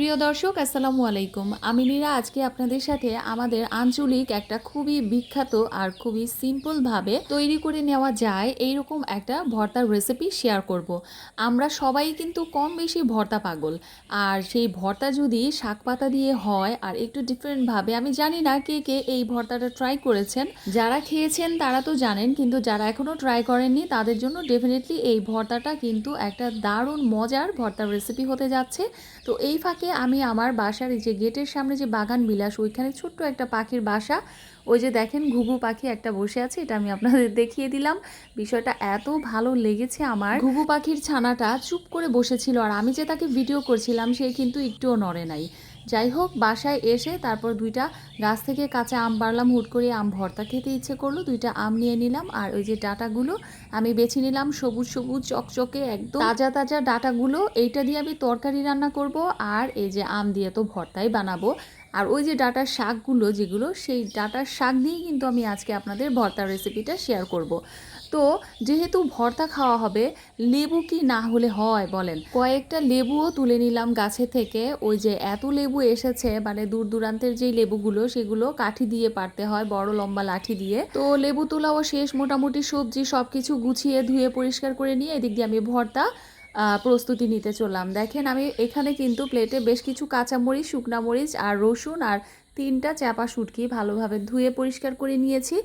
প্রিয় দর্শক আসসালামু আলাইকুম। আমি নীরা আজকে আপনাদের সাথে আমাদের আঞ্চলিক একটা খুবই বিখ্যাত আর খুবই সিম্পলভাবে তৈরি করে নেওয়া যায় এইরকম একটা ভর্তার রেসিপি শেয়ার করব। আমরা সবাই কিন্তু কম বেশি ভর্তা পাগল, আর সেই ভর্তা যদি শাক পাতা দিয়ে হয় আর একটু ডিফারেন্টভাবে, আমি জানি না কে কে এই ভর্তাটা ট্রাই করেছেন। যারা খেয়েছেন তারা তো জানেন, কিন্তু যারা এখনও ট্রাই করেননি তাদের জন্য ডেফিনেটলি এই ভর্তাটা কিন্তু একটা দারুণ মজার ভর্তার রেসিপি হতে যাচ্ছে। তো এই ফাঁকে আমি আমার বাসার এই যে গেটের সামনে যে বাগান বিলাস, ওইখানে ছোট্ট একটা পাখির বাসা, ওই যে দেখেন ঘুঘু পাখি একটা বসে আছে, এটা আমি আপনাদের দেখিয়ে দিলাম। বিষয়টা এত ভালো লেগেছে আমার। ঘুঘু পাখির ছানাটা চুপ করে বসেছিল, আর আমি যে তাকে ভিডিও করছিলাম সে কিন্তু একটুও নড়ে নাই। যাই হোক, বাসায় এসে তারপর দুইটা গাছ থেকে কাঁচা আম পারলাম, হুট করে আম ভর্তা খেতে ইচ্ছে করলো, দুইটা আম নিয়ে নিলাম। আর ওই যে ডাটাগুলো আমি বেছে নিলাম, সবুজ সবুজ চকচকে একদম তাজা তাজা ডাটাগুলো, এইটা দিয়ে আমি তরকারি রান্না করব। আর এই যে আম দিয়ে তো ভর্তাই বানাবো। আর ওই যে ডাটার শাকগুলো যেগুলো, সেই ডাটার শাক দিয়েই কিন্তু আমি আজকে আপনাদের ভর্তার রেসিপিটা শেয়ার করব। তো যেহেতু ভর্তা খাওয়া হবে, লেবু কি না হলে হয় বলেন? কয়েকটা লেবুও তুলে নিলাম গাছে থেকে। ওই যে এত লেবু এসেছে, মানে দূর দূরান্তের যেই লেবুগুলো সেগুলো কাঠি দিয়ে পারতে হয়, বড় লম্বা লাঠি দিয়ে। তো লেবু তোলাও শেষ, মোটামুটি সবজি সব কিছু গুছিয়ে ধুয়ে পরিষ্কার করে নিয়ে এদিক দিয়ে আমি ভর্তা প্রস্তুতি নিতে চললাম। দেখেন আমি এখানে কিন্তু প্লেটে বেশ কিছু কাঁচামরিচ, শুকনা মরিচ আর রসুন আর 3টা চাপা শুটকি ভালোভাবে ধুয়ে পরিষ্কার করে নিয়েছি।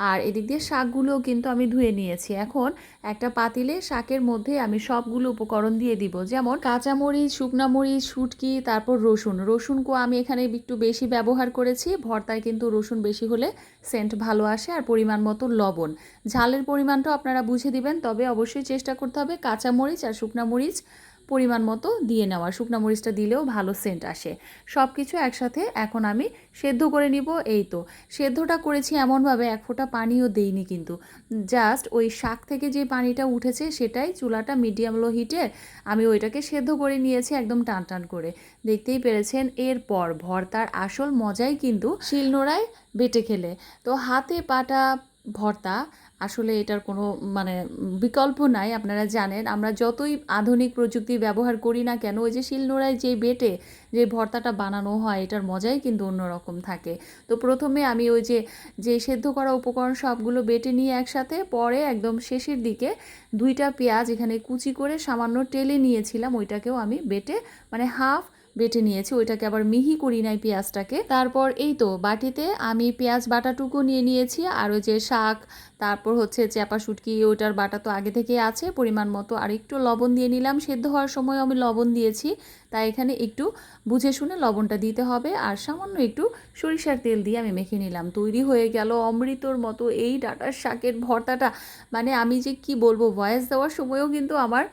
আর এদিক দিয়ে শাকগুলোও কিন্তু আমি ধুয়ে নিয়েছি। এখন একটা পাতিলে শাকের মধ্যে আমি সবগুলো উপকরণ দিয়ে দিব, যেমন কাঁচামরিচ, শুকনা মরিচ, শুটকি, তারপর রসুন। রসুনকেও আমি এখানে একটু বেশি ব্যবহার করেছি, ভর্তায় কিন্তু রসুন বেশি হলে সেন্ট ভালো আসে। আর পরিমাণ মতো লবণ, ঝালের পরিমাণটাও আপনারা বুঝে দিবেন, তবে অবশ্যই চেষ্টা করতে হবে কাঁচামরিচ আর শুকনা মরিচ পরিমাণ মতো দিয়ে নেওয়া। শুকনো মরিচটা দিলেও ভালো সেন্ট আসে। সব কিছু একসাথে এখন আমি সেদ্ধ করে নিব। এই তো সেদ্ধটা করেছি এমনভাবে এক ফোঁটা পানিও দেইনি, কিন্তু জাস্ট ওই শাক থেকে যে পানিটা উঠেছে সেটাই চুলাটা মিডিয়াম লো হিটে আমি ওইটাকে সেদ্ধ করে নিয়েছি একদম টান টান করে। দেখতেই পেরেছেন। এরপর ভর্তার আসল মজাই কিন্তু শিলনোড়ায় বেটে খেলে। তো হাতে পাটা ভর্তা আসলে এটার কোনো মানে বিকল্প নাই। আপনারা জানেন আমরা যতই আধুনিক প্রযুক্তি ব্যবহার করি না কেন, ওই যে শিলনোড়ায় যে বেটে যে ভর্তাটা বানানো হয় এটার মজাই কিন্তু অন্যরকম থাকে। তো প্রথমে আমি ওই যে সেদ্ধ করা উপকরণ সবগুলো বেটে নিয়ে একসাথে, পরে একদম শেষের দিকে 2টা পেঁয়াজ এখানে কুচি করে সামান্য টেলে নিয়েছিলাম, ওইটাকেও আমি বেটে মানে হাফ বেটে নিয়েছি, ওইটাকে আবার মিহি করি নাই পেঁয়াজটাকে। তারপর এই তো বাটিতে আমি পেঁয়াজ বাটাটুকু নিয়ে নিয়েছি, আর ওই যে শাক, তারপর হচ্ছে চাপা শুটকি, ওইটার বাটা তো আগে থেকে আছে পরিমাণ মতো। আর একটু লবণ দিয়ে নিলাম, সেদ্ধ হওয়ার সময় আমি লবণ দিয়েছি, তাই এখানে একটু বুঝে শুনে লবণটা দিতে হবে। আর সামান্য একটু সরিষার তেল দিয়ে আমি মেখে নিলাম। তৈরি হয়ে গেল অমৃতর মতো এই ডাঁটার শাকের ভর্তাটা। মানে আমি যে কি বলবো, ভয়েস দেওয়ার সময়ও কিন্তু আমার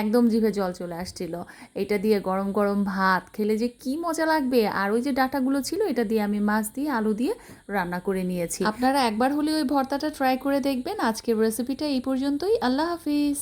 একদম জিভে জল চলে আসছিল। এটা দিয়ে গরম গরম ভাত খেলে যে কি মজা লাগবে। আর ওই যে ডাঁটাগুলো ছিল, এটা দিয়ে আমি মাছ দিয়ে আলু দিয়ে রান্না করে নিয়েছি। আপনারা একবার হলে ওই ভর্তাটা ট্রাই করে দেখবেন। আজকের রেসিপিটা এই পর্যন্তই। আল্লাহ হাফিজ।